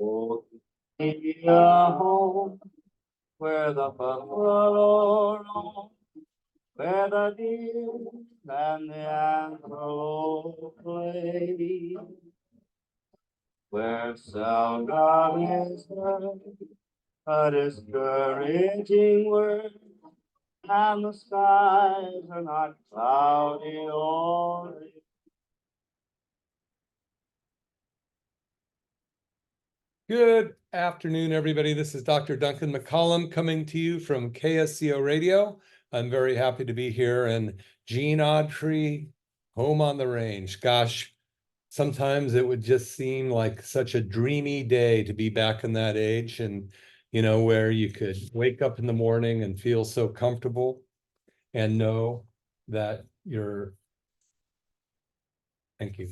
Oh, be a home where the buffalo roam, where the deer and the antelope play, where seldom is heard a discouraging word, and the skies are not cloudy or gray. Good afternoon, everybody. This is Dr. Duncan McCollum coming to you from KSCO Radio. I'm very happy to be here in Gene Autry, home on the range. Gosh, sometimes it would just seem like such a dreamy day to be back in that age and, where you could wake up in the morning and feel so comfortable and know that thank you.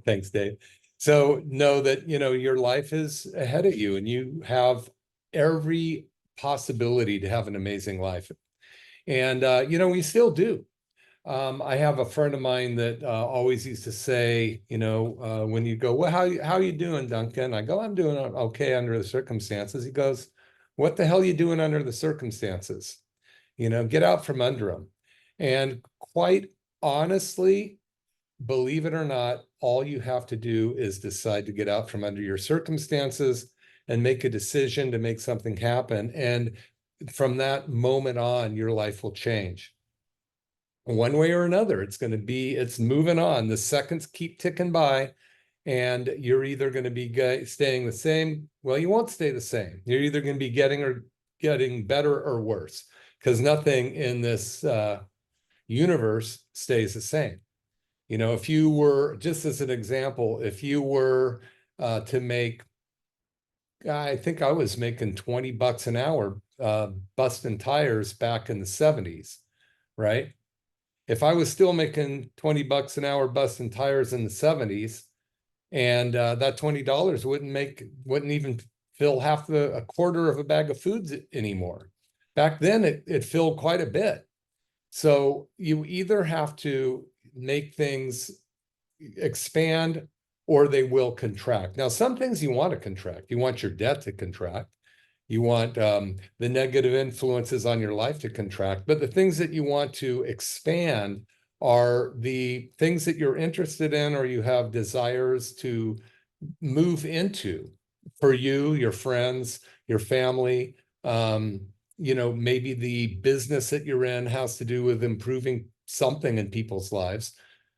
Thanks, Dave. So know that, your life is ahead of you and you have every possibility to have an amazing life. And, we still do. I have a friend of mine that always used to say, when you go, well, how you doing, Duncan? I go, I'm doing okay under the circumstances. He goes, what the hell are you doing under the circumstances? Get out from under them. And quite honestly, believe it or not, all you have to do is decide to get out from under your circumstances and make a decision to make something happen. And from that moment on, your life will change. One way or another, it's moving on. The seconds keep ticking by, and you're either going to be staying the same. Well, you won't stay the same. You're either going to be getting better or worse, because nothing in this universe stays the same. If you were, just as an example, if you were to make, I think I was making $20 an hour busting tires back in the 70s, right? If I was still making $20 an hour busting tires in the 70s, and that $20 wouldn't even fill a quarter of a bag of foods anymore. Back then, it filled quite a bit. So you either have to make things expand or they will contract. Now, some things you want to contract. You want your debt to contract. You want the negative influences on your life to contract. But the things that you want to expand are the things that you're interested in or you have desires to move into for you, your friends, your family. Maybe the business that you're in has to do with improving something in people's lives.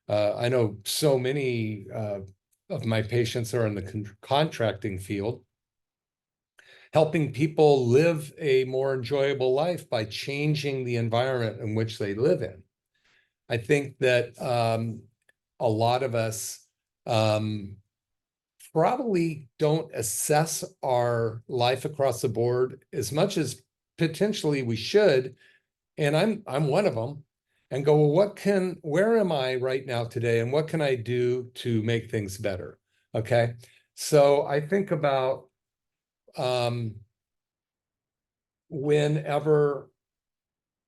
I know so many of my patients are in the contracting field, helping people live a more enjoyable life by changing the environment in which they live in. I think that a lot of us probably don't assess our life across the board as much as potentially we should. And I'm one of them, and go, well, where am I right now today? And what can I do to make things better? Okay. So I think about whenever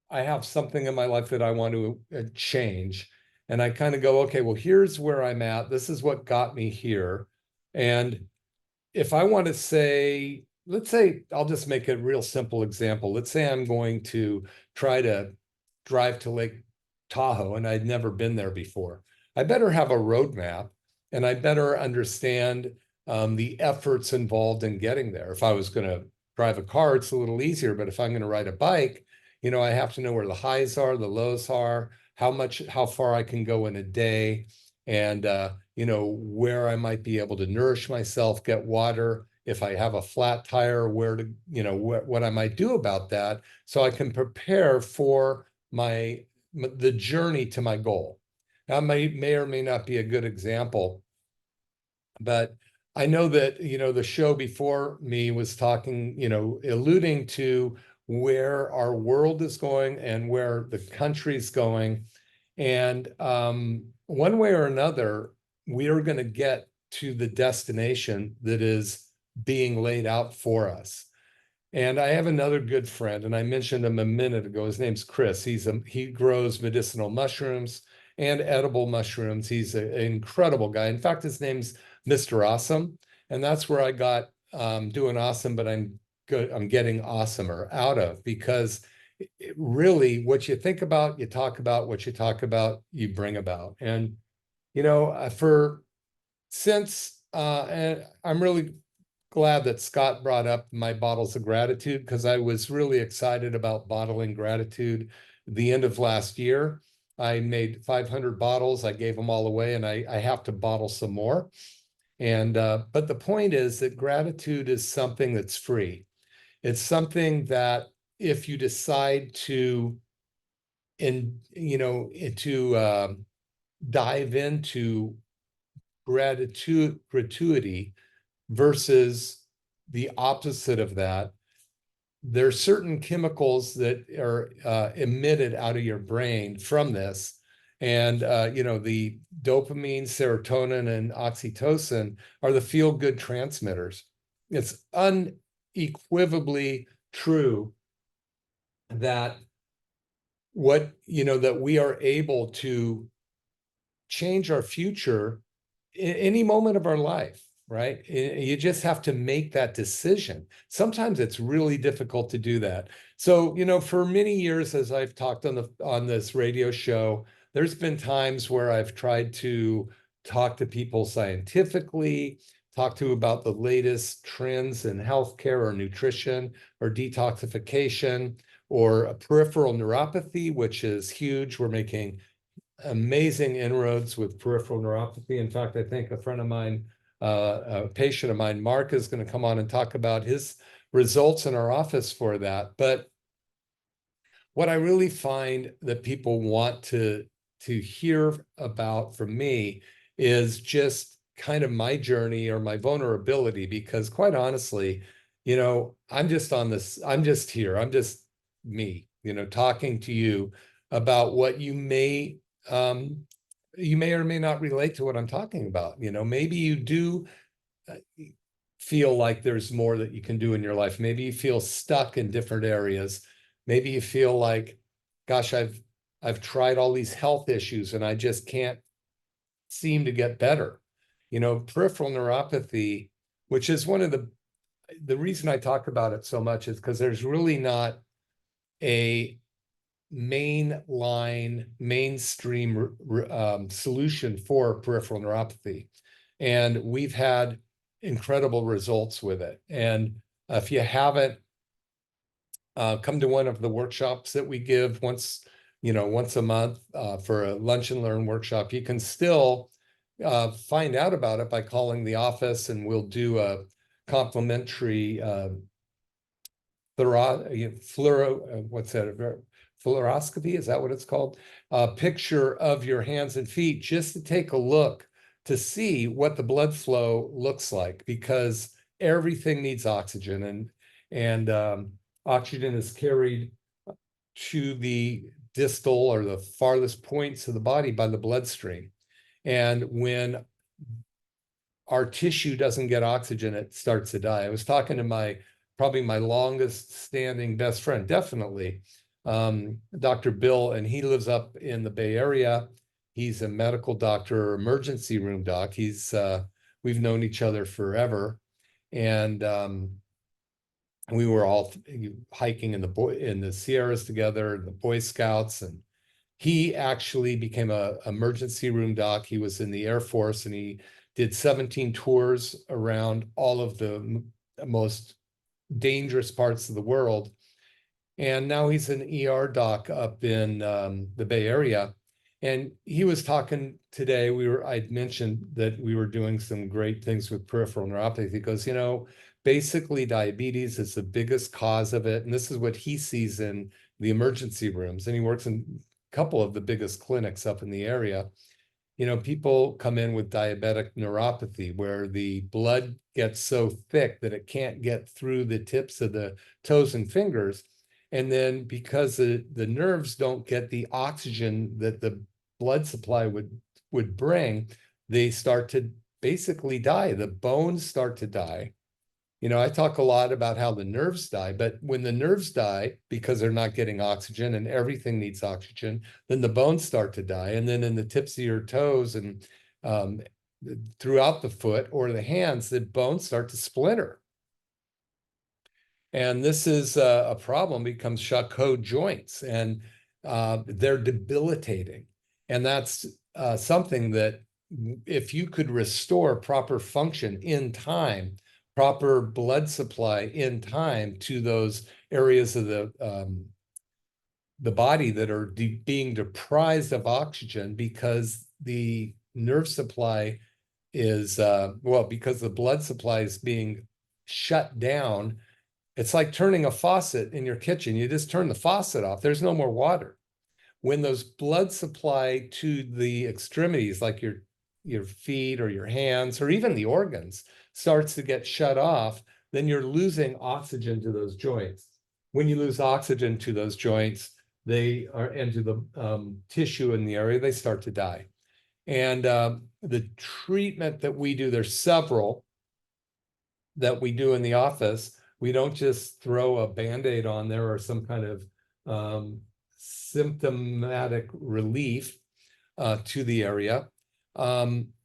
I have something in my life that I want to change, and I kind of go, okay, well, here's where I'm at. This is what got me here. And if I want to say, let's say, I'll just make a real simple example. Let's say I'm going to try to drive to Lake Tahoe and I'd never been there before. I better have a roadmap and I better understand the efforts involved in getting there. If I was going to drive a car, it's a little easier, but if I'm going to ride a bike, I have to know where the highs are, the lows are, how far I can go in a day, and where I might be able to nourish myself, get water. If I have a flat tire, what I might do about that, so I can prepare for the journey to my goal. That may or may not be a good example, but I know that the show before me was talking, alluding to where our world is going and where the country's going, and one way or another, we are going to get to the destination that is being laid out for us. And I have another good friend, and I mentioned him a minute ago. His name's Chris. He grows medicinal mushrooms and edible mushrooms. He's an incredible guy. In fact, his name's Mr. Awesome. And that's where I got doing awesome, but I'm good. I'm getting awesomer out of, because really what you think about, you talk about, what you talk about, you bring about. And, for since, and I'm really glad that Scott brought up my bottles of gratitude, because I was really excited about bottling gratitude the end of last year. I made 500 bottles. I gave them all away, and I have to bottle some more. And but the point is that gratitude is something that's free. It's something that if you decide to dive into gratuity versus the opposite of that, there are certain chemicals that are emitted out of your brain from this. And, the dopamine, serotonin, and oxytocin are the feel-good transmitters. It's unequivocally true that that we are able to change our future in any moment of our life, right? You just have to make that decision. Sometimes it's really difficult to do that. So, for many years, as I've talked on this radio show, there's been times where I've tried to talk to people scientifically, talk to about the latest trends in healthcare or nutrition or detoxification or peripheral neuropathy, which is huge. We're making amazing inroads with peripheral neuropathy. In fact, I think a friend of mine, a patient of mine, Mark, is going to come on and talk about his results in our office for that. But what I really find that people want to hear about from me is just kind of my journey or my vulnerability, because quite honestly, I'm just here, I'm just me, talking to you about what you may or may not relate to what I'm talking about. Maybe you do uh, feel like there's more that you can do in your life. Maybe you feel stuck in different areas. Maybe you feel like, gosh, I've tried all these health issues and I just can't seem to get better. Peripheral neuropathy, which is one of the reason I talk about it so much, is because there's really not a mainstream solution for peripheral neuropathy. And we've had incredible results with it. And if you haven't come to one of the workshops that we give once a month for a lunch and learn workshop, you can still find out about it by calling the office, and we'll do a complimentary fluoroscopy, is that what it's called? A picture of your hands and feet, just to take a look to see what the blood flow looks like, because everything needs oxygen, and oxygen is carried to the distal or the farthest points of the body by the bloodstream. And when our tissue doesn't get oxygen, it starts to die. I was talking to probably my longest standing best friend, definitely, Dr. Bill, and he lives up in the Bay Area. He's a medical doctor, emergency room doc. We've known each other forever. And we were all hiking in the Sierras together, the Boy Scouts, and he actually became a emergency room doc. He was in the Air Force, and he did 17 tours around all of the most dangerous parts of the world. And now he's an ER doc up in the Bay Area. And he was talking today, I'd mentioned that we were doing some great things with peripheral neuropathy. He goes, basically diabetes is the biggest cause of it. And this is what he sees in the emergency rooms. And he works in a couple of the biggest clinics up in the area. People come in with diabetic neuropathy, where the blood gets so thick that it can't get through the tips of the toes and fingers. And then because the nerves don't get the oxygen that the blood supply would bring, they start to basically die. The bones start to die. I talk a lot about how the nerves die, but when the nerves die because they're not getting oxygen and everything needs oxygen, then the bones start to die. And then in the tips of your toes and throughout the foot or the hands, the bones start to splinter. And this is a problem, becomes Charcot joints, and they're debilitating. And that's something that if you could restore proper function in time, proper blood supply in time to those areas of the body that are being deprived of oxygen because the nerve supply is, well, because the blood supply is being shut down. It's like turning a faucet in your kitchen. You just turn the faucet off. There's no more water. When those blood supply to the extremities, like your feet or your hands or even the organs, starts to get shut off, then you're losing oxygen to those joints. When you lose oxygen to those joints, they are into the tissue in the area, they start to die. And the treatment that we do, there's several that we do in the office. We don't just throw a Band-Aid on there or some kind of symptomatic relief to the area.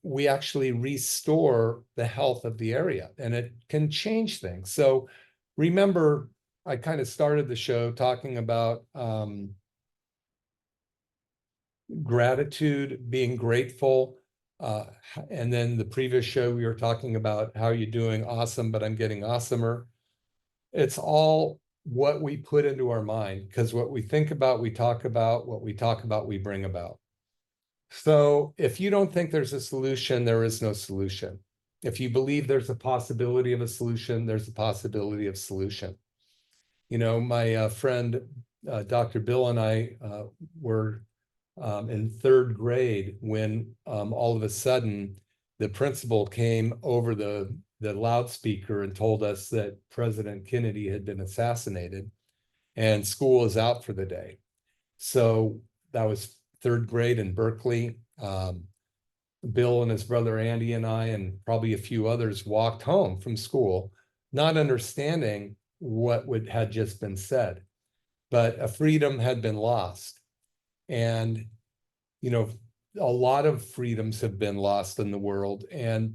We actually restore the health of the area, and it can change things. So remember, I kind of started the show talking about gratitude, being grateful. And then the previous show, we were talking about how you're doing awesome, but I'm getting awesomer. It's all what we put into our mind, because what we think about, we talk about, what we talk about, we bring about. So if you don't think there's a solution, there is no solution. If you believe there's a possibility of a solution, there's a possibility of solution. You know, my friend, Dr. Bill and I were in third grade when all of a sudden the principal came over the loudspeaker and told us that President Kennedy had been assassinated and school is out for the day. So that was third grade in Berkeley. Bill and his brother Andy and I, and probably a few others, walked home from school, not understanding what had just been said, but a freedom had been lost. And, you know, a lot of freedoms have been lost in the world, and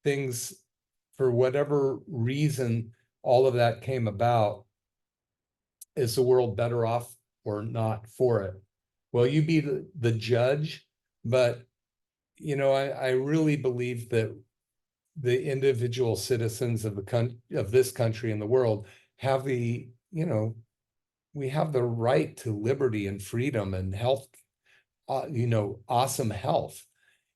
things, for whatever reason, all of that came about. Is the world better off or not for it? Well, you be the judge, but, you know, I really believe that the individual citizens of this country and the world have the, you know, we have the right to liberty and freedom and health, you know, awesome health.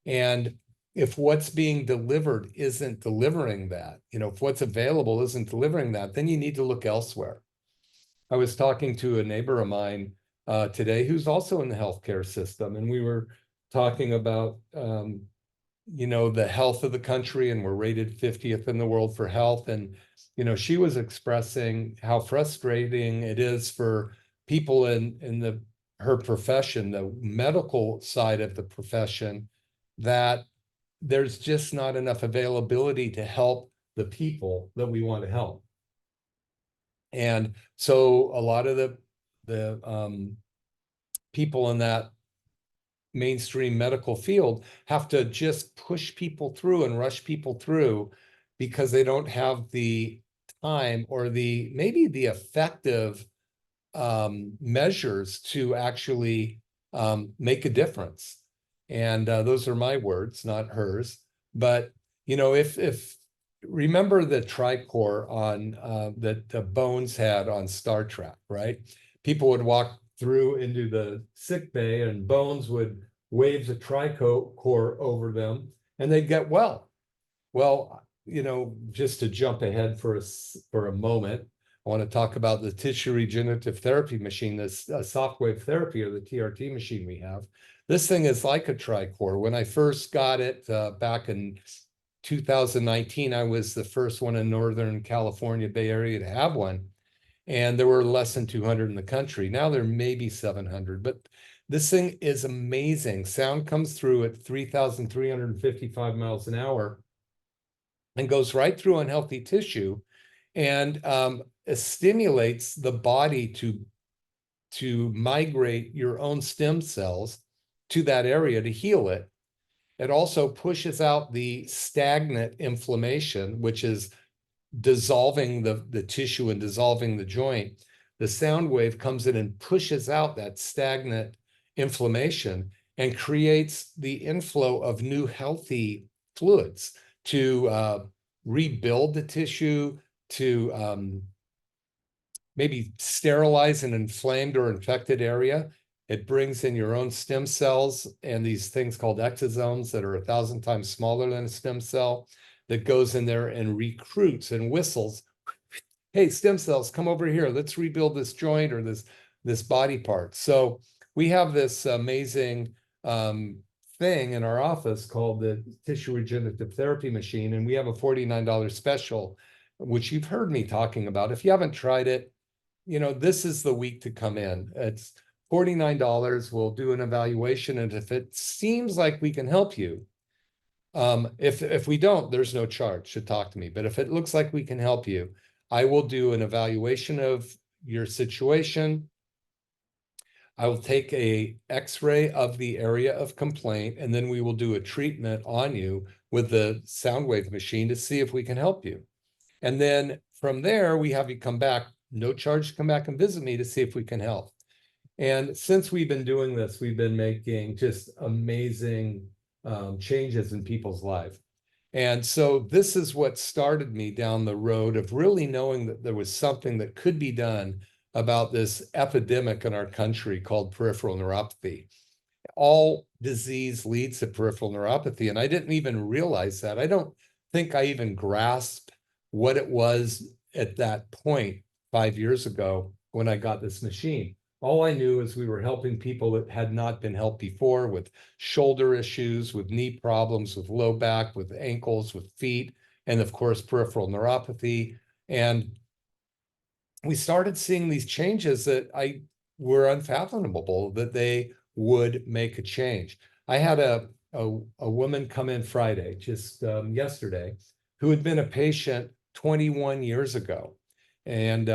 And if what's being delivered isn't delivering that, you know, if what's available isn't delivering that, then you need to look elsewhere. I was talking to a neighbor of mine today who's also in the healthcare system, and we were talking about, you know, the health of the country, and we're rated 50th in the world for health. And, you know, she was expressing how frustrating it is for people in her profession, the medical side of the profession, that there's just not enough availability to help the people that we want to help. And so a lot of the people in that mainstream medical field have to just push people through and rush people through because they don't have the time or maybe the effective measures to actually make a difference. And those are my words, not hers. But, you know, if remember the tricor on that Bones had on Star Trek, right? People would walk through into the sick bay and Bones would wave the tricor over them and they'd get well. Well, you know, just to jump ahead for a moment, I want to talk about the tissue regenerative therapy machine, this soft wave therapy, or the TRT machine we have. This thing is like a tricor. When I first got it back in 2019, I was the first one in Northern California, Bay Area, to have one. And there were less than 200 in the country. Now there may be 700, but this thing is amazing. Sound comes through at 3,355 miles an hour and goes right through unhealthy tissue, and it stimulates the body to migrate your own stem cells to that area to heal it. It also pushes out the stagnant inflammation, which is dissolving the tissue and dissolving the joint. The sound wave comes in and pushes out that stagnant inflammation and creates the inflow of new healthy fluids to rebuild the tissue, to maybe sterilize an inflamed or infected area. It brings in your own stem cells and these things called exosomes that are 1,000 times smaller than a stem cell that goes in there and recruits and whistles. Hey, stem cells, come over here. Let's rebuild this joint or this body part. So we have this amazing thing in our office called the tissue regenerative therapy machine, and we have a $49 special, which you've heard me talking about. If you haven't tried it, this is the week to come in. It's $49. We'll do an evaluation, and if it seems like we can help you, if we don't, there's no charge to talk to me. But if it looks like we can help you, I will do an evaluation of your situation. I will take a X-ray of the area of complaint, and then we will do a treatment on you with the sound wave machine to see if we can help you. And then from there, we have you come back, no charge to come back and visit me to see if we can help. And since we've been doing this, we've been making just amazing changes in people's lives. And so this is what started me down the road of really knowing that there was something that could be done about this epidemic in our country called peripheral neuropathy. All disease leads to peripheral neuropathy, and I didn't even realize that. I don't think I even grasped what it was at that point 5 years ago when I got this machine. All I knew is we were helping people that had not been helped before with shoulder issues, with knee problems, with low back, with ankles, with feet, and of course, peripheral neuropathy. And we started seeing these changes that were unfathomable that they would make a change. I had a woman come in Friday, just yesterday, who had been a patient 21 years ago. And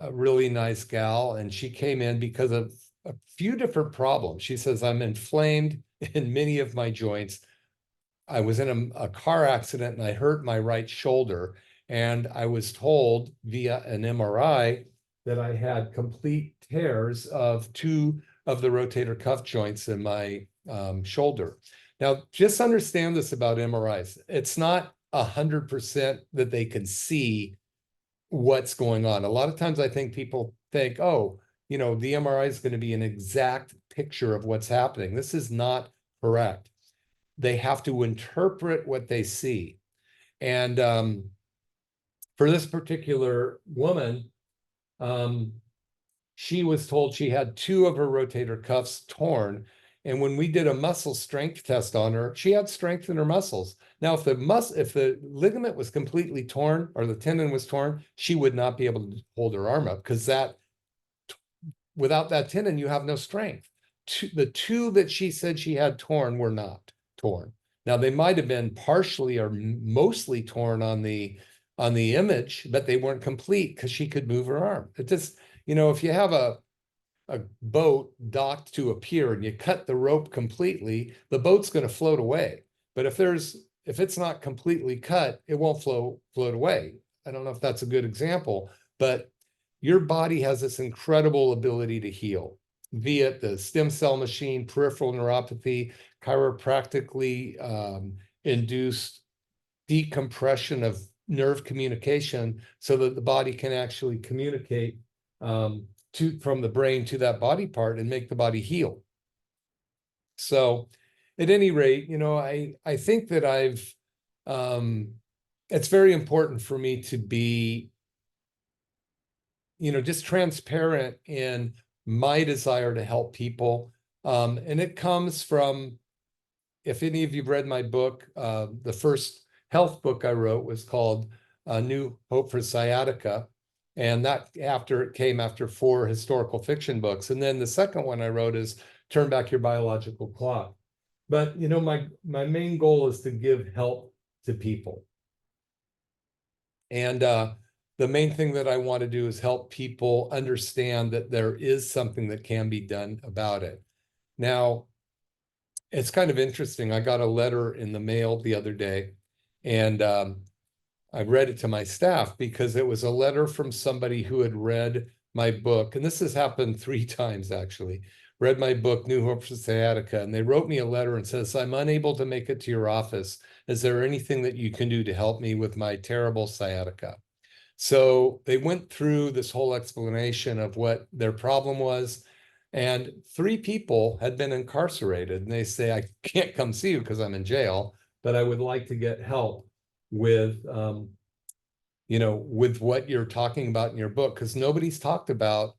a really nice gal, and she came in because of a few different problems. She says, I'm inflamed in many of my joints. I was in a car accident and I hurt my right shoulder. And I was told via an MRI that I had complete tears of 2 of the rotator cuff joints in my shoulder. Now, just understand this about MRIs. It's not 100% that they can see what's going on. A lot of times I think people think, oh, the MRI is going to be an exact picture of what's happening. This is not correct. They have to interpret what they see. And for this particular woman, she was told she had 2 of her rotator cuffs torn. And when we did a muscle strength test on her, she had strength in her muscles. Now, if the ligament was completely torn or the tendon was torn, she would not be able to hold her arm up because without that tendon, you have no strength. The 2 that she said she had torn were not torn. Now, they might have been partially or mostly torn on the image, but they weren't complete because she could move her arm. It just, if you have a boat docked to a pier and you cut the rope completely, the boat's going to float away. But if it's not completely cut, it won't float away. I don't know if that's a good example, but your body has this incredible ability to heal via the stem cell machine, peripheral neuropathy, chiropractically induced decompression of nerve communication so that the body can actually communicate from the brain to that body part and make the body heal. So at any rate, I think that it's very important for me to be, just transparent in my desire to help people. And it comes from, if any of you've read my book, the first health book I wrote was called New Hope for Sciatica. And that came after 4 historical fiction books. And then the second one I wrote is Turn Back Your Biological Clock. But, my main goal is to give help to people. And the main thing that I want to do is help people understand that there is something that can be done about it. Now, it's kind of interesting. I got a letter in the mail the other day, and I read it to my staff because it was a letter from somebody who had read my book. And this has happened 3 times actually. Read my book, New Hope for Sciatica, and they wrote me a letter and says, I'm unable to make it to your office. Is there anything that you can do to help me with my terrible sciatica? So they went through this whole explanation of what their problem was. And 3 people had been incarcerated. And they say, I can't come see you because I'm in jail, but I would like to get help with, with what you're talking about in your book, because nobody's talked about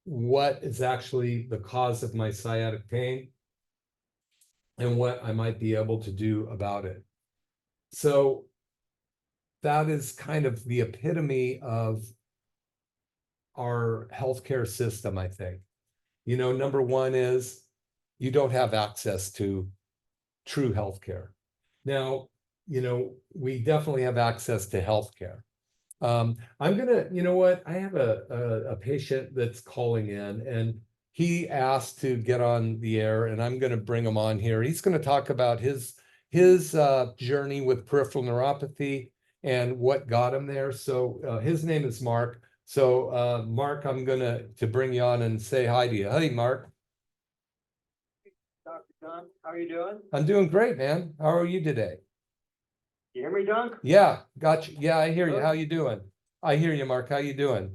what is actually the cause of my sciatic pain and what I might be able to do about it. So that is kind of the epitome of our healthcare system, I think. Number one is you don't have access to true healthcare. Now, we definitely have access to healthcare. I'm gonna, you know what? I have a patient that's calling in, and he asked to get on the air, and I'm gonna bring him on here. He's gonna talk about his journey with peripheral neuropathy and what got him there. So his name is Mark. So Mark, I'm gonna to bring you on and say hi to you. Hey, Mark. Dr. Dunn, how are you doing? I'm doing great, man. How are you today? You hear me, Dunk? Yeah, gotcha. Yeah, I hear you. Good. How you doing? I hear you, Mark. How you doing?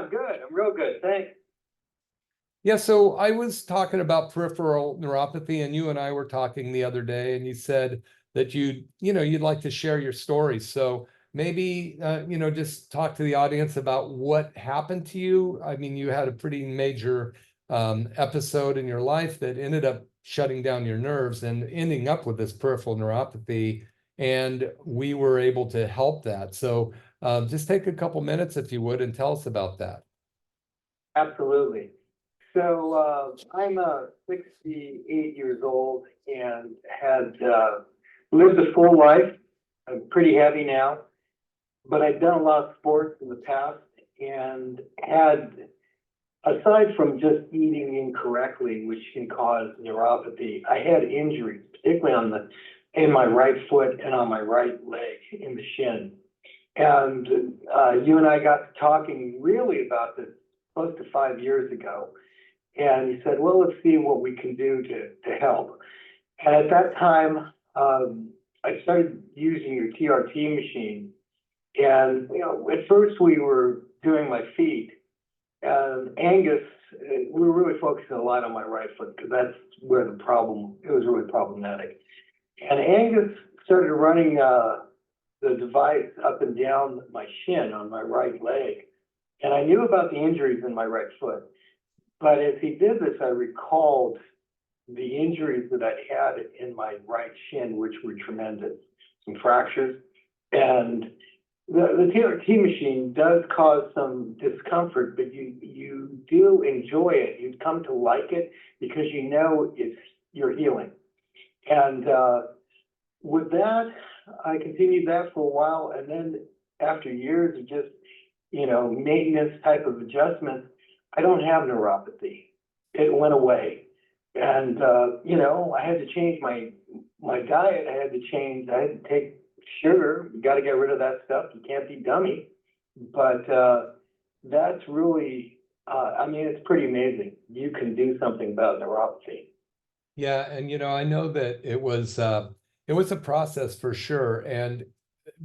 Good. I'm real good. Thanks. Yeah, so I was talking about peripheral neuropathy, and you and I were talking the other day, and you said that you'd like to share your story. So maybe just talk to the audience about what happened to you. I mean, you had a pretty major episode in your life that ended up shutting down your nerves and ending up with this peripheral neuropathy, and we were able to help that. So just take a couple minutes if you would and tell us about that. Absolutely. So I'm 68 years old and had lived a full life. I'm pretty heavy now, but I'd done a lot of sports in the past and had, aside from just eating incorrectly, which can cause neuropathy, I had injuries, particularly in my right foot and on my right leg in the shin. And you and I got to talking really about this close to 5 years ago. And he said, well, let's see what we can do to help. And at that time, I started using your TRT machine. And, at first we were doing my feet. And Angus, we were really focusing a lot on my right foot because that's where it was really problematic. And Angus started running the device up and down my shin on my right leg. And I knew about the injuries in my right foot. But as he did this, I recalled the injuries that I had in my right shin, which were tremendous, some fractures. And the TRT machine does cause some discomfort, but you do enjoy it. You come to like it because you're healing. And with that, I continued that for a while. And then after years of just, maintenance type of adjustments, I don't have neuropathy. It went away. And, I had to change my diet. I had to take sugar. You got to get rid of that stuff. You can't be dummy. But that's really, it's pretty amazing. You can do something about neuropathy. Yeah, and I know that it was a process for sure. And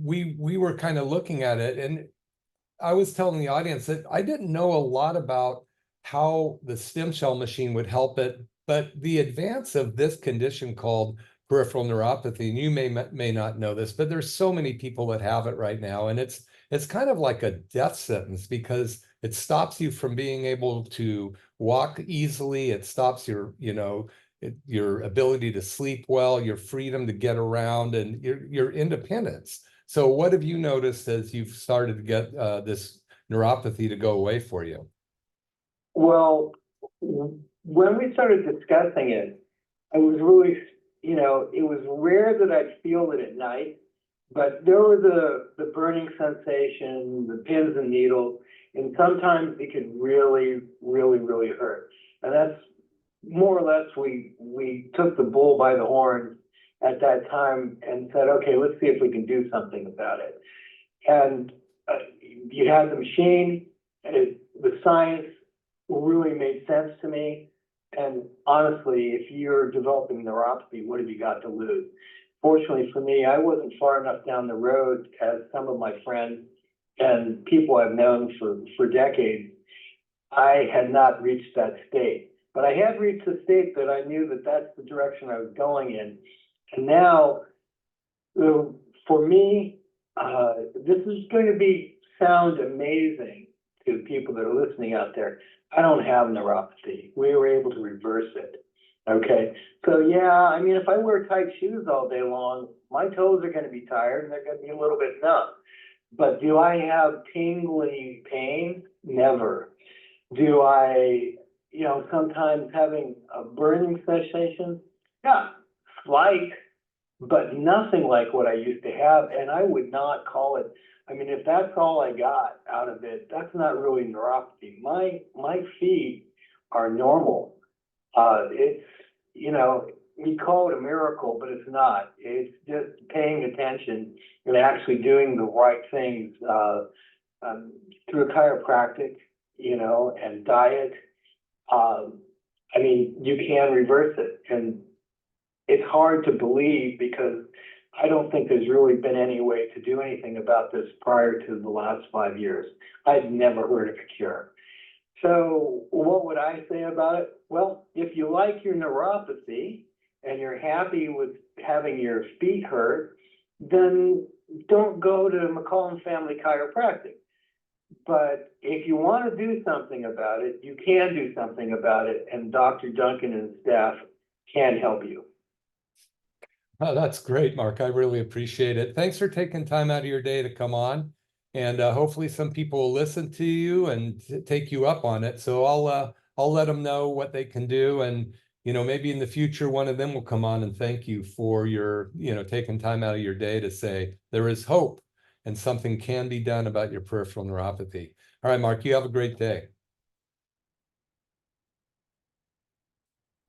we were kind of looking at it, and I was telling the audience that I didn't know a lot about how the stem cell machine would help it, but the advance of this condition called peripheral neuropathy, and you may not know this, but there's so many people that have it right now, and it's kind of like a death sentence because it stops you from being able to walk easily. It stops your ability to sleep well, your freedom to get around, and your independence. So what have you noticed as you've started to get this neuropathy to go away for you? Well, when we started discussing it, I was really, it was rare that I'd feel it at night, but there was the burning sensation, the pins and needles, and sometimes it could really, really, really hurt. And that's more or less, we took the bull by the horns at that time and said, okay, let's see if we can do something about it. And you had the machine, the science really made sense to me. And honestly, if you're developing neuropathy, what have you got to lose? Fortunately for me, I wasn't far enough down the road as some of my friends and people I've known for decades. I had not reached that state, but I had reached a state that I knew that that's the direction I was going in. And now, for me, this is going to sound amazing to people that are listening out there. I don't have neuropathy. We were able to reverse it. Okay. So yeah, I mean, if I wear tight shoes all day long, my toes are going to be tired and they're going to be a little bit numb. But do I have tingly pain? Never. Do I, sometimes having a burning sensation? Yeah, slight, but nothing like what I used to have. And I would not call it, I mean, if that's all I got out of it, that's not really neuropathy. My feet are normal. It's, we call it a miracle, but it's not. It's just paying attention and actually doing the right things through chiropractic, and diet. I mean, you can reverse it. And it's hard to believe because I don't think there's really been any way to do anything about this prior to the last 5 years. I'd never heard of a cure. So what would I say about it? Well, if you like your neuropathy and you're happy with having your feet hurt, then don't go to McCollum Family Chiropractic. But if you want to do something about it, you can do something about it, and Dr. Duncan and staff can help you. Oh, that's great, Mark. I really appreciate it. Thanks for taking time out of your day to come on. And hopefully some people will listen to you and take you up on it. So I'll let them know what they can do. And, maybe in the future, one of them will come on and thank you for your, taking time out of your day to say there is hope and something can be done about your peripheral neuropathy. All right, Mark, you have a great day.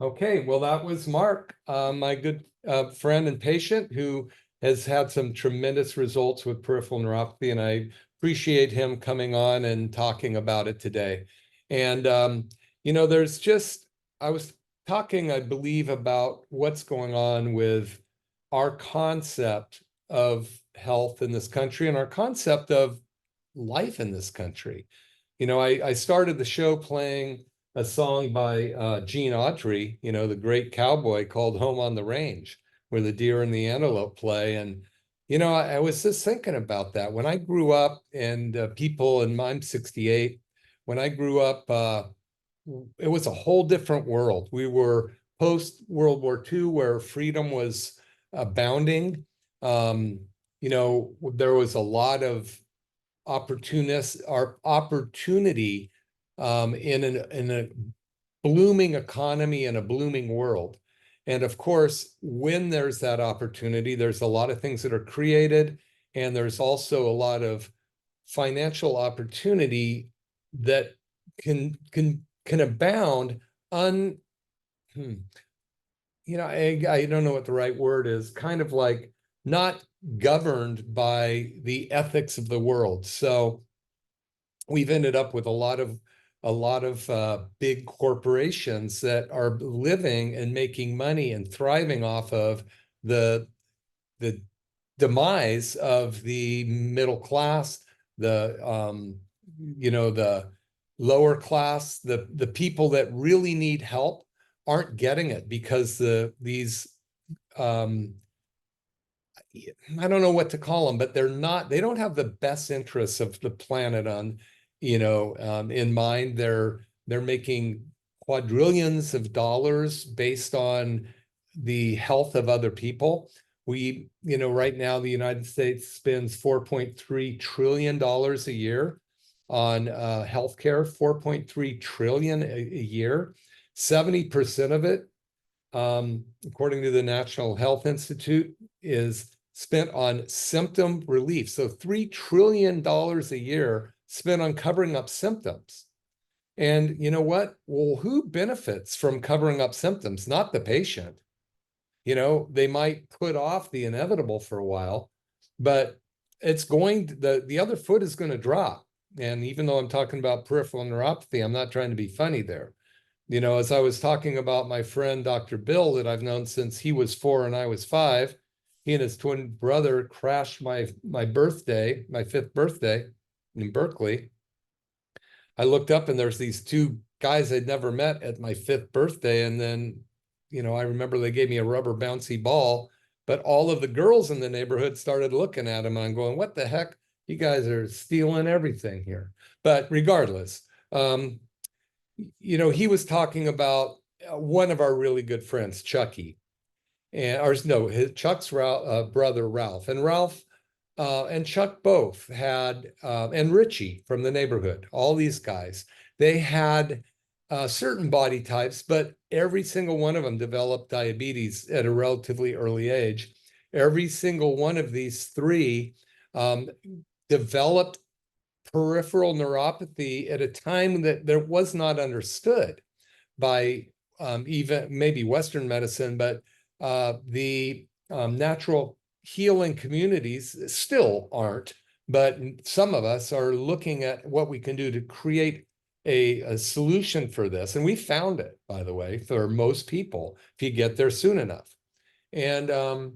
Okay, well, that was Mark, my good friend and patient who has had some tremendous results with peripheral neuropathy, and I appreciate him coming on and talking about it today. And, I was talking, I believe, about what's going on with our concept of health in this country and our concept of life in this country. I started the show playing a song by Gene Autry, the great cowboy, called Home on the Range, where the deer and the antelope play. And, I was just thinking about that. When I grew up and people, and I'm 68, when I grew up, it was a whole different world. We were post World War II, where freedom was abounding. There was a lot of opportunity in a blooming economy and a blooming world. And of course, when there's that opportunity, there's a lot of things that are created, and there's also a lot of financial opportunity that can abound I don't know what the right word is, kind of like not governed by the ethics of the world. So we've ended up with a lot of big corporations that are living and making money and thriving off of the demise of the middle class, the lower class, the people that really need help aren't getting it because these I don't know what to call them, but they don't have the best interests of the planet in mind. They're making quadrillions of dollars based on the health of other people. Right now, the United States spends $4.3 trillion a year on healthcare, 4.3 trillion a year. 70% of it, according to the National Health Institute, is spent on symptom relief. So $3 trillion a year spent on covering up symptoms. And you know what? Well, who benefits from covering up symptoms? Not the patient. You know, they might put off the inevitable for a while, but it's going to, the other foot is going to drop. And even though I'm talking about peripheral neuropathy, I'm not trying to be funny there. You know, as I was talking about my friend, Dr. Bill, that I've known since he was 4 and I was 5, he and his twin brother crashed my birthday, my 5th birthday in Berkeley. I looked up and there's these two guys I'd never met at my 5th birthday. And then, you know, I remember they gave me a rubber bouncy ball, but all of the girls in the neighborhood started looking at him and I'm going, what the heck? You guys are stealing everything here. But regardless, you know, he was talking about one of our really good friends, Chucky, and or no, Chuck's brother Ralph, and Ralph and Chuck both had, and Richie from the neighborhood. All these guys, they had certain body types, but every single one of them developed diabetes at a relatively early age. Every single one of these three developed peripheral neuropathy at a time that there was not understood by even maybe Western medicine, but the natural healing communities still aren't. But some of us are looking at what we can do to create a solution for this. And we found it, by the way, for most people, if you get there soon enough. And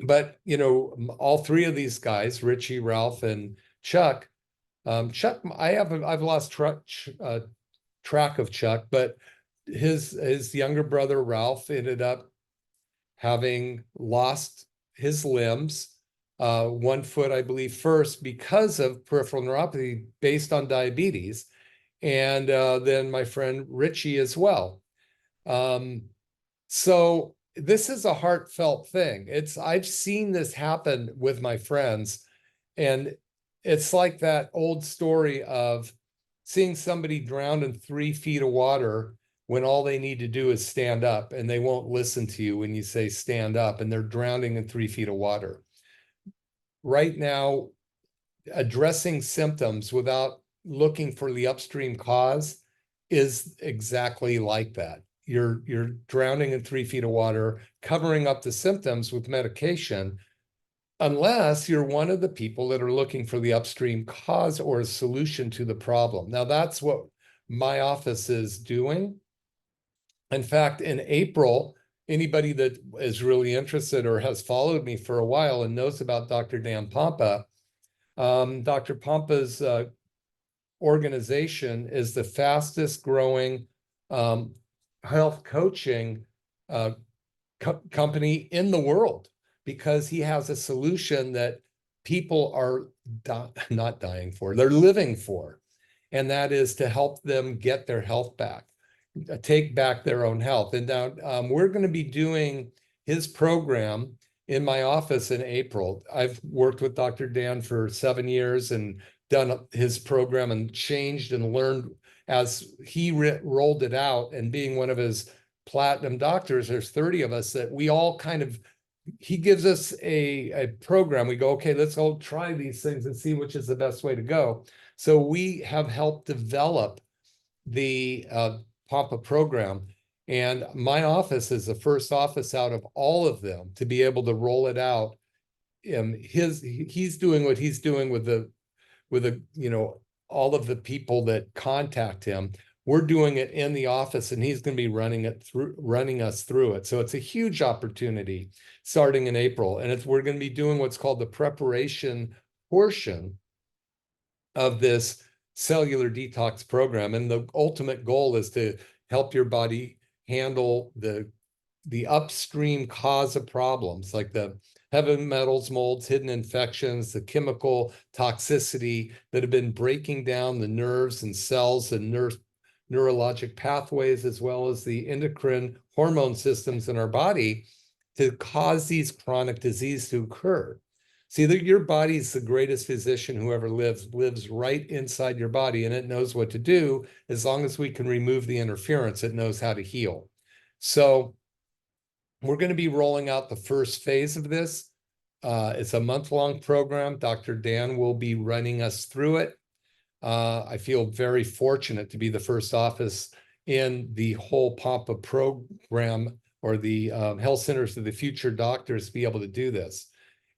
but you know, all three of these guys, Richie, Ralph, and Chuck, Chuck, I've lost track of Chuck, but his younger brother Ralph ended up having lost his limbs, one foot, I believe, first because of peripheral neuropathy based on diabetes, and then my friend Richie as well. So this is a heartfelt thing. I've seen this happen with my friends, and it's like that old story of seeing somebody drown in 3 feet of water when all they need to do is stand up, and they won't listen to you when you say stand up, and they're drowning in 3 feet of water. Right now, addressing symptoms without looking for the upstream cause is exactly like that. You're drowning in 3 feet of water, covering up the symptoms with medication, unless you're one of the people that are looking for the upstream cause or a solution to the problem. Now, that's what my office is doing. In fact, in April, anybody that is really interested or has followed me for a while and knows about Dr. Dan Pompa, Dr. Pompa's organization is the fastest growing health coaching company in the world, because he has a solution that people are not dying for, they're living for. And that is to help them get their health back, take back their own health. And now we're going to be doing his program in my office in April. I've worked with Dr. Dan for 7 years and done his program and changed and learned as he rolled it out. And being one of his platinum doctors, there's 30 of us that we all kind of, he gives us a program. We go, okay, let's all try these things and see which is the best way to go. So we have helped develop the Pompa program. And my office is the first office out of all of them to be able to roll it out. He's doing what he's doing with the you know, all of the people that contact him. We're doing it in the office, and he's going to be running us through it. So it's a huge opportunity starting in April. And we're going to be doing what's called the preparation portion of this cellular detox program. And the ultimate goal is to help your body handle the upstream cause of problems like the heavy metals, molds, hidden infections, the chemical toxicity that have been breaking down the nerves and cells and neurologic pathways, as well as the endocrine hormone systems in our body, to cause these chronic diseases to occur. See, that your body is the greatest physician who ever lives right inside your body, and it knows what to do. As long as we can remove the interference, it knows how to heal. So we're going to be rolling out the first phase of this. It's a month-long program. Dr. Dan will be running us through it. I feel very fortunate to be the first office in the whole PAMPA program, or the Health Centers of the Future Doctors, to be able to do this.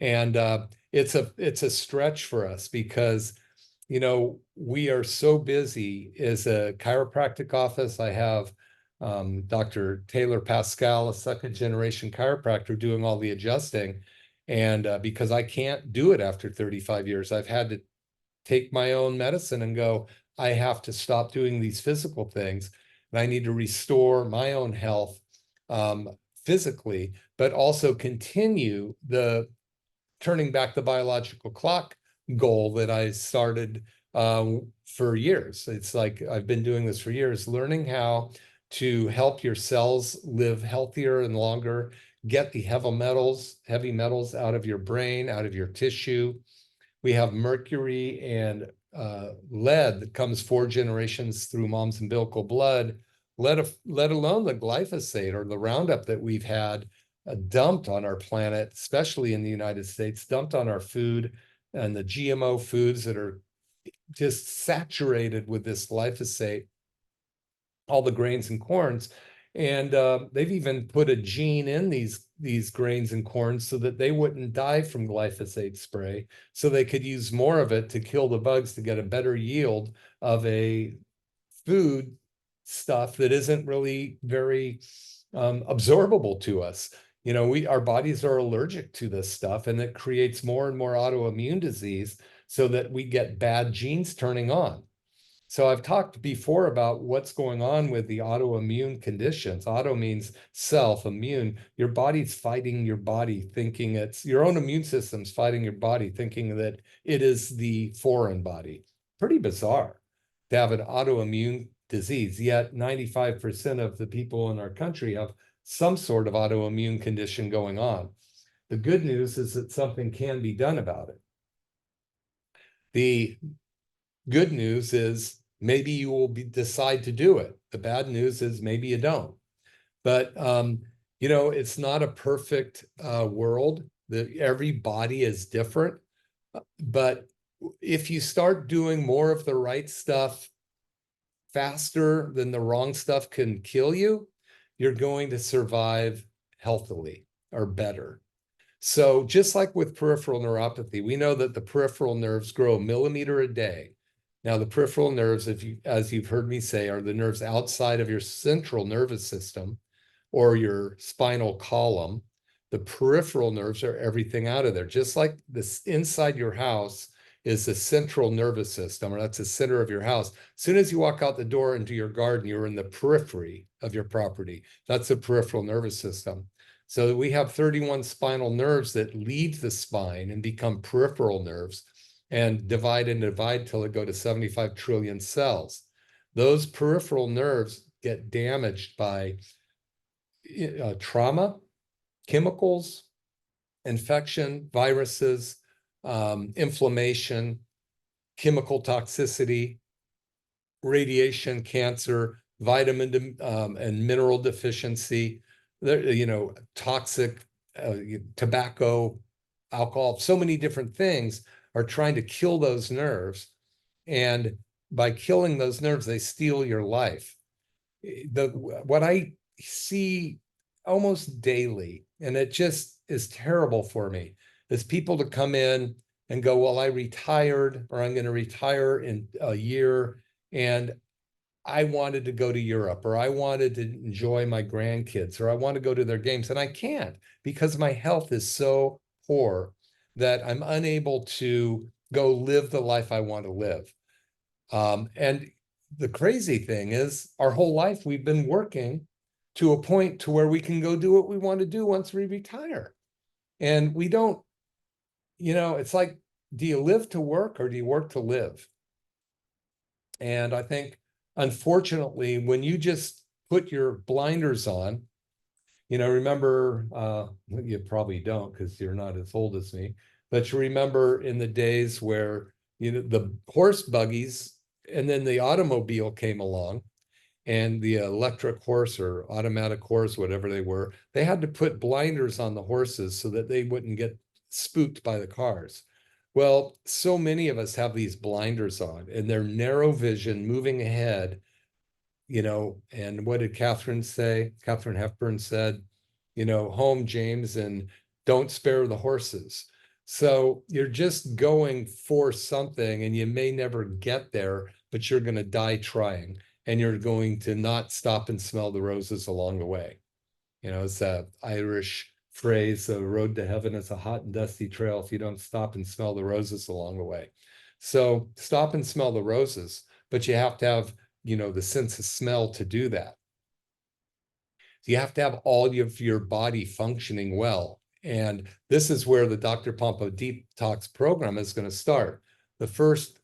And it's a stretch for us because, you know, we are so busy. As a chiropractic office, I have Dr. Taylor Pascal, a second generation chiropractor, doing all the adjusting. And because I can't do it after 35 years, I've had to take my own medicine and go, I have to stop doing these physical things. And I need to restore my own health physically, but also continue the turning back the biological clock goal that I started for years. It's like I've been doing this for years, learning how to help your cells live healthier and longer, get the heavy metals out of your brain, out of your tissue. We have mercury and lead that comes 4 generations through mom's umbilical blood, let alone the glyphosate or the Roundup that we've had dumped on our planet, especially in the United States, dumped on our food, and the GMO foods that are just saturated with this glyphosate, all the grains and corns. And they've even put a gene in these grains and corns so that they wouldn't die from glyphosate spray, so they could use more of it to kill the bugs to get a better yield of a food stuff that isn't really very absorbable to us. You know, our bodies are allergic to this stuff, and it creates more and more autoimmune disease so that we get bad genes turning on. So I've talked before about what's going on with the autoimmune conditions. Auto means self, immune. Your body's fighting your body, thinking it's your own immune system's fighting your body, thinking that it is the foreign body. Pretty bizarre to have an autoimmune disease, yet 95% of the people in our country have some sort of autoimmune condition going on. The good news is that something can be done about it. The good news is maybe you will decide to do it. The bad news is maybe you don't. But you know, it's not a perfect world. Every body is different. But if you start doing more of the right stuff faster than the wrong stuff can kill you, you're going to survive healthily or better. So just like with peripheral neuropathy, we know that the peripheral nerves grow a millimeter a day. Now, the peripheral nerves, as you've heard me say, are the nerves outside of your central nervous system or your spinal column. The peripheral nerves are everything out of there. Just like this inside your house is the central nervous system, or that's the center of your house. As soon as you walk out the door into your garden, you're in the periphery of your property. That's the peripheral nervous system. So we have 31 spinal nerves that leave the spine and become peripheral nerves and divide and divide till it go to 75 trillion cells. Those peripheral nerves get damaged by trauma, chemicals, infection, viruses, inflammation, chemical toxicity, radiation, cancer, vitamin and mineral deficiency, you know, toxic tobacco, alcohol, so many different things are trying to kill those nerves. And by killing those nerves, they steal your life. What I see almost daily, and it just is terrible for me, is people to come in and go, well, I retired, or I'm going to retire in a year, and I wanted to go to Europe, or I wanted to enjoy my grandkids, or I want to go to their games, and I can't because my health is so poor that I'm unable to go live the life I want to live. And the crazy thing is, our whole life we've been working to a point to where we can go do what we want to do once we retire. And we don't, you know, it's like, do you live to work or do you work to live? And I think, unfortunately, when you just put your blinders on, you know, remember, you probably don't because you're not as old as me, but you remember in the days where, you know, the horse buggies and then the automobile came along, and the electric horse or automatic horse, whatever they were, they had to put blinders on the horses so that they wouldn't get spooked by the cars. Well, so many of us have these blinders on and they're narrow vision, moving ahead, and what did Catherine say? Catherine Hepburn said, home, James, and don't spare the horses. So you're just going for something and you may never get there, but you're going to die trying and you're going to not stop and smell the roses along the way. It's a Irish phrase, the road to heaven is a hot and dusty trail if you don't stop and smell the roses along the way. So stop and smell the roses, but you have to have, the sense of smell to do that. You have to have all of your body functioning well. And this is where the Dr. Pompa Detox program is going to start. The first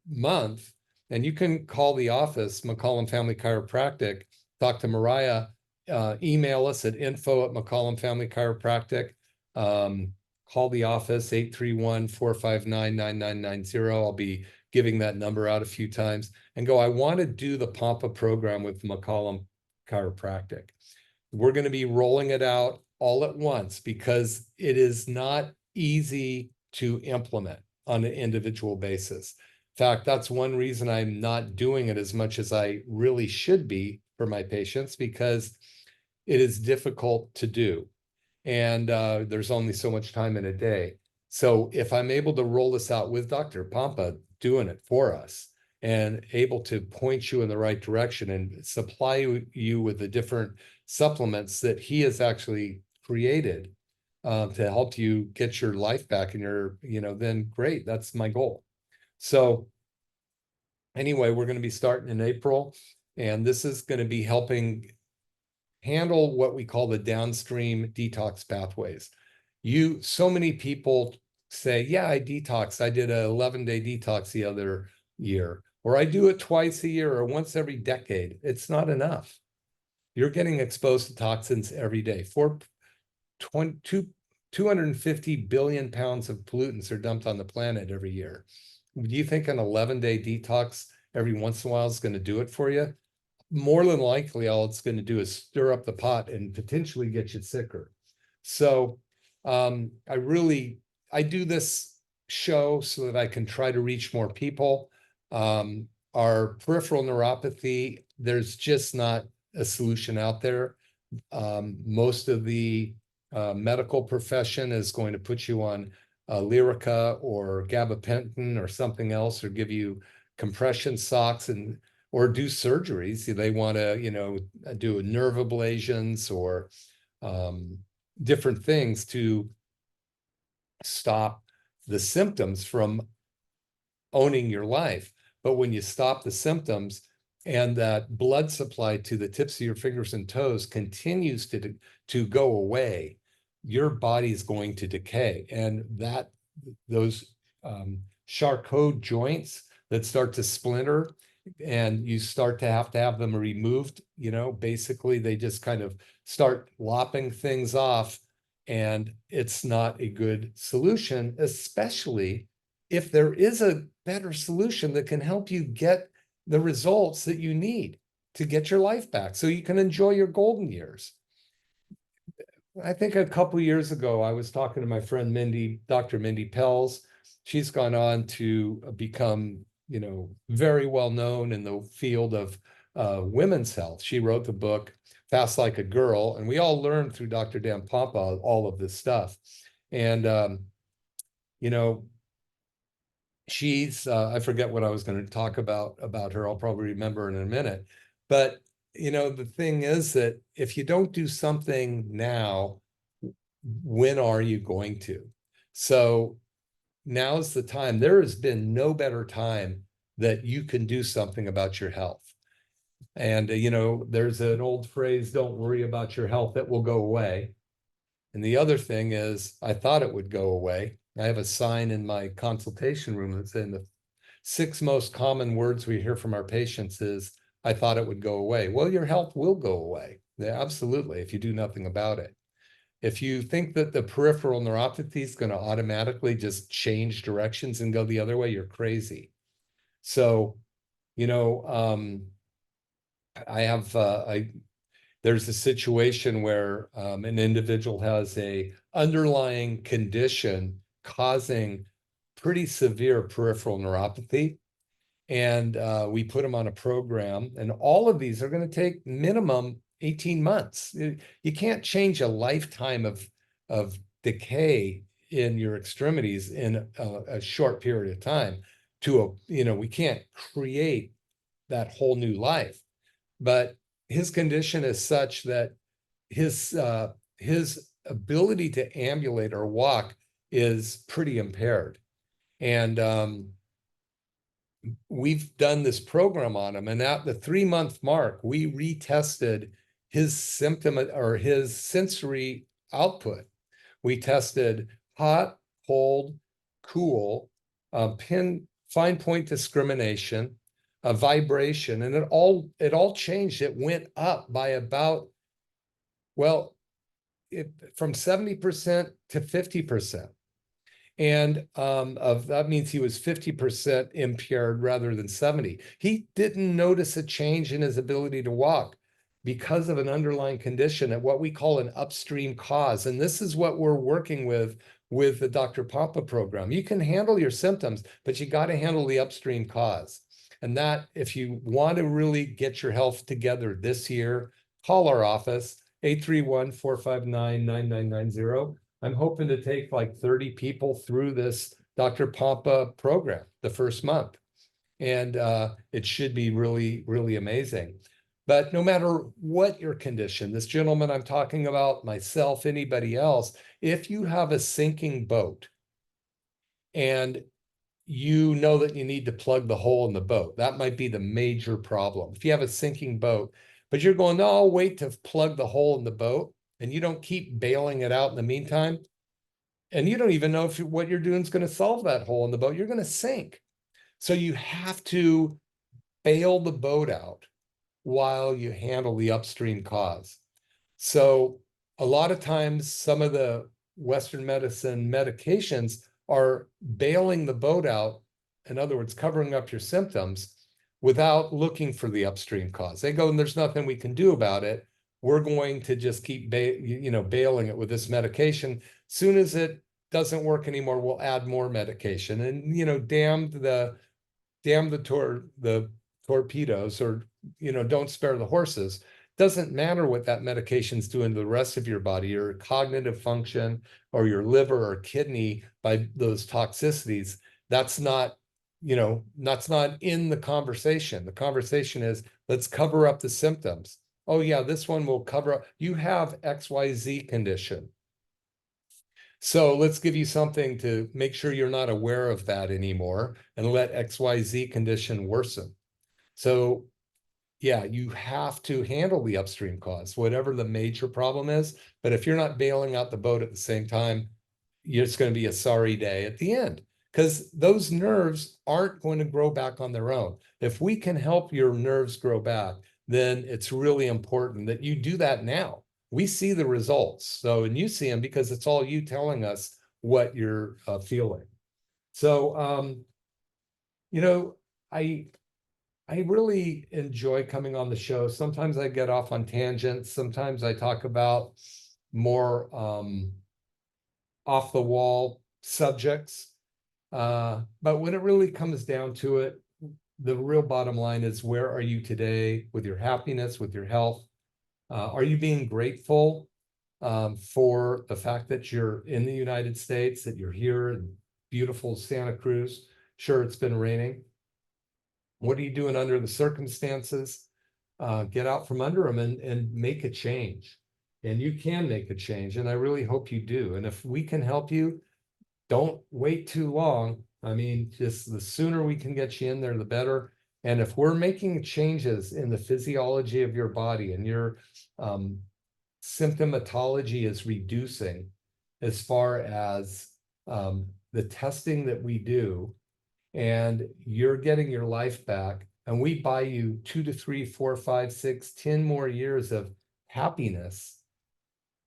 month, and you can call the office, McCollum Family Chiropractic, talk to Mariah, email us at info@McCollum Family Chiropractic. Call the office 831-459-9990. I'll be giving that number out a few times and go, I want to do the Pompa program with McCollum Chiropractic. We're going to be rolling it out all at once because it is not easy to implement on an individual basis. In fact, that's one reason I'm not doing it as much as I really should be for my patients, because it is difficult to do. And there's only so much time in a day. So if I'm able to roll this out with Dr. Pompa doing it for us and able to point you in the right direction and supply you with the different supplements that he has actually created to help you get your life back and then great, that's my goal. So anyway, we're going to be starting in April, and this is going to be helping handle what we call the downstream detox pathways. So many people say, yeah, I detox. I did an 11-day detox the other year, or I do it twice a year or once every decade. It's not enough. You're getting exposed to toxins every day. 250 billion pounds of pollutants are dumped on the planet every year. Do you think an 11-day detox every once in a while is going to do it for you? More than likely, all it's going to do is stir up the pot and potentially get you sicker. So I do this show so that I can try to reach more people. Our peripheral neuropathy, there's just not a solution out there. Most of the medical profession is going to put you on Lyrica or gabapentin or something else, or give you compression socks or do surgeries. They want to, do nerve ablations or different things to stop the symptoms from owning your life. But when you stop the symptoms and that blood supply to the tips of your fingers and toes continues to go away, your body's going to decay. And those Charcot joints that start to splinter, and you start to have them removed, basically they just kind of start lopping things off, and it's not a good solution, especially if there is a better solution that can help you get the results that you need to get your life back so you can enjoy your golden years. I think a couple years ago, I was talking to my friend Mindy, Dr. Mindy Pelz. She's gone on to become, very well known in the field of women's health. She wrote the book Fast Like a Girl, and we all learned through Dr. Dan Pompa all of this stuff. And she's I forget what I was going to talk about her. I'll probably remember in a minute. But the thing is that if you don't do something now, when are you going to? So now's the time. There has been no better time that you can do something about your health. And there's an old phrase, don't worry about your health, it will go away. And the other thing is, I thought it would go away. I have a sign in my consultation room that's saying the 6 most common words we hear from our patients is, I thought it would go away. Well, your health will go away. Yeah, absolutely, if you do nothing about it. If you think that the peripheral neuropathy is going to automatically just change directions and go the other way, you're crazy. So, there's a situation where an individual has a underlying condition causing pretty severe peripheral neuropathy. And we put him on a program, and all of these are going to take minimum 18 months. You can't change a lifetime of decay in your extremities in a short period of time we can't create that whole new life. But his condition is such that his ability to ambulate or walk is pretty impaired. And we've done this program on him, and at the 3-month mark, we retested his symptom or his sensory output. We tested hot, cold, cool, fine point discrimination, a vibration, and it all changed. It went up by about, from 70% to 50%. And that means he was 50% impaired rather than 70. He didn't notice a change in his ability to walk because of an underlying condition at what we call an upstream cause. And this is what we're working with the Dr. Pompa program. You can handle your symptoms, but you got to handle the upstream cause. And that, if you want to really get your health together this year, call our office, 831-459-9990. I'm hoping to take like 30 people through this Dr. Pompa program the first month. And it should be really, really amazing. But no matter what your condition, this gentleman I'm talking about, myself, anybody else, if you have a sinking boat and you know that you need to plug the hole in the boat, that might be the major problem. If you have a sinking boat, but you're going, no, I'll wait to plug the hole in the boat, and you don't keep bailing it out in the meantime, and you don't even know if what you're doing is going to solve that hole in the boat, you're going to sink. So you have to bail the boat out while you handle the upstream cause. So a lot of times, some of the Western medicine medications are bailing the boat out, in other words, covering up your symptoms without looking for the upstream cause. They go, and there's nothing we can do about it. We're going to just keep bailing it with this medication. Soon as it doesn't work anymore, we'll add more medication. And damn the torpedoes, or don't spare the horses. Doesn't matter what that medication's doing to the rest of your body, your cognitive function, or your liver or kidney, by those toxicities. That's not in the conversation. The conversation is, let's cover up the symptoms. Oh yeah, this one will cover up. You have XYZ condition. So let's give you something to make sure you're not aware of that anymore, and let XYZ condition worsen. So yeah, you have to handle the upstream cause, whatever the major problem is. But if you're not bailing out the boat at the same time, it's going to be a sorry day at the end, because those nerves aren't going to grow back on their own. If we can help your nerves grow back, then it's really important that you do that now. We see the results. So, and you see them because it's all you telling us what you're feeling. So, I really enjoy coming on the show. Sometimes I get off on tangents. Sometimes I talk about more off the wall subjects. But when it really comes down to it, the real bottom line is, where are you today with your happiness, with your health? Are you being grateful for the fact that you're in the United States, that you're here in beautiful Santa Cruz? Sure, it's been raining. What are you doing under the circumstances? Get out from under them and make a change. And you can make a change, and I really hope you do. And if we can help you, don't wait too long. I mean, just the sooner we can get you in there, the better. And if we're making changes in the physiology of your body, and your symptomatology is reducing, as far as the testing that we do, and you're getting your life back, and we buy you 2 to 3, 4, 5, 6, 10 more years of happiness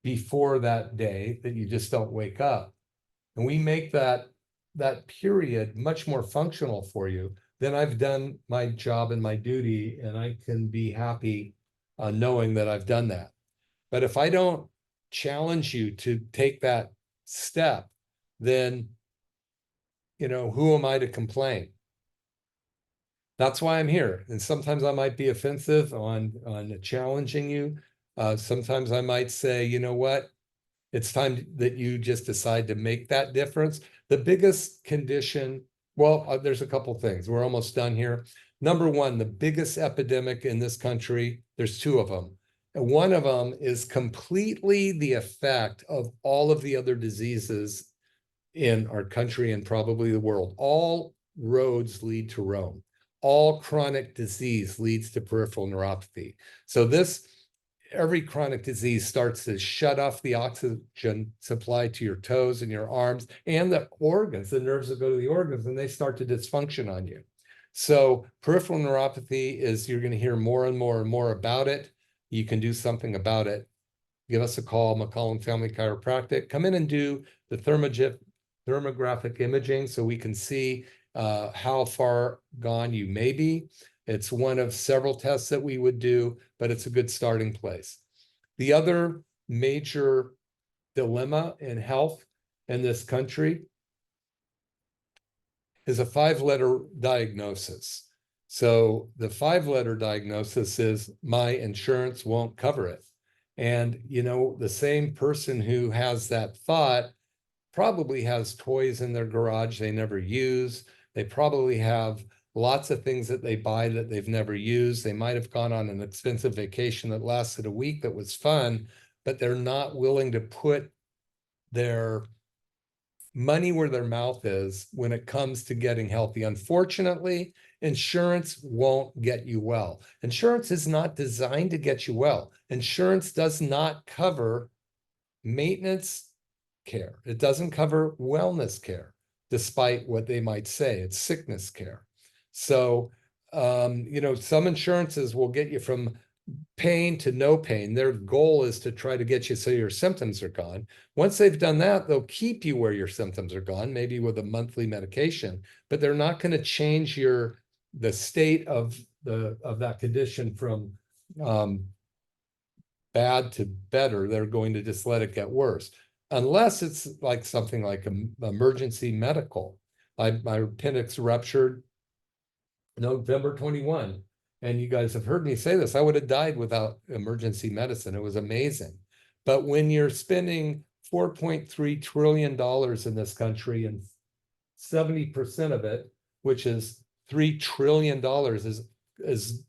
before that day that you just don't wake up, and we make that period much more functional for you, then I've done my job and my duty, and I can be happy knowing that I've done that. But if I don't challenge you to take that step, then who am I to complain? That's why I'm here. And sometimes I might be offensive on challenging you. Sometimes I might say, you know what? It's time that you just decide to make that difference. The biggest condition, well, there's a couple things. We're almost done here. Number one, the biggest epidemic in this country, there's two of them. And one of them is completely the effect of all of the other diseases in our country and probably the world. All roads lead to Rome. All chronic disease leads to peripheral neuropathy. So every chronic disease starts to shut off the oxygen supply to your toes and your arms and the organs, the nerves that go to the organs, and they start to dysfunction on you. So peripheral neuropathy is, you're going to hear more and more and more about it. You can do something about it. Give us a call, McCollum Family Chiropractic. Come in and do the thermographic imaging so we can see how far gone you may be. It's one of several tests that we would do, but it's a good starting place. The other major dilemma in health in this country is a 5-letter diagnosis. So the 5-letter diagnosis is my insurance won't cover it. And, the same person who has that thought probably has toys in their garage they never use. They probably have lots of things that they buy that they've never used. They might have gone on an expensive vacation that lasted a week that was fun, but they're not willing to put their money where their mouth is when it comes to getting healthy. Unfortunately, insurance won't get you well. Insurance is not designed to get you well. Insurance does not cover maintenance care. It doesn't cover wellness care, despite what they might say. It's sickness care. So, some insurances will get you from pain to no pain. Their goal is to try to get you so your symptoms are gone. Once they've done that, they'll keep you where your symptoms are gone, maybe with a monthly medication, but they're not going to change the state of that condition from bad to better. They're going to just let it get worse, unless it's like something like emergency medical. My appendix ruptured November 21. And you guys have heard me say this, I would have died without emergency medicine. It was amazing. But when you're spending $4.3 trillion in this country, and 70% of it, which is $3 trillion, is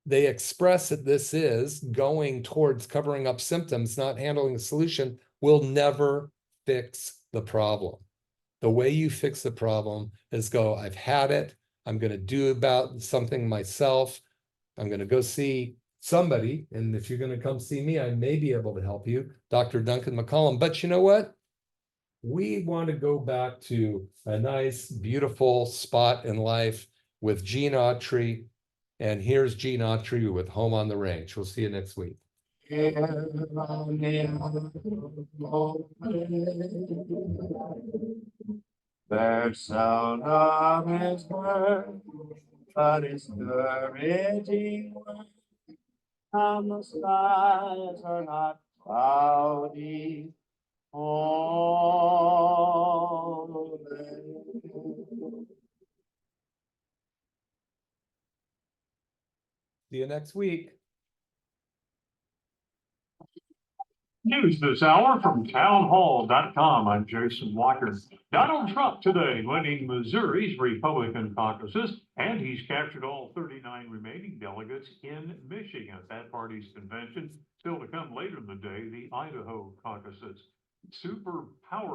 they express that this is going towards covering up symptoms, not handling the solution, will never fix the problem. The way you fix the problem is go, I've had it. I'm going to do about something myself. I'm going to go see somebody. And if you're going to come see me, I may be able to help you, Dr. Duncan McCollum. But you know what? We want to go back to a nice, beautiful spot in life with Gene Autry. And here's Gene Autry with Home on the Range. We'll see you next week. There's sound of his word, but it's discouraging and the skies are not cloudy. Oh, See you next week. News this hour from townhall.com. I'm Jason Walker. Donald Trump today winning Missouri's Republican caucuses, and he's captured all 39 remaining delegates in Michigan at that party's convention. Still to come later in the day, the Idaho caucuses. Super powerful.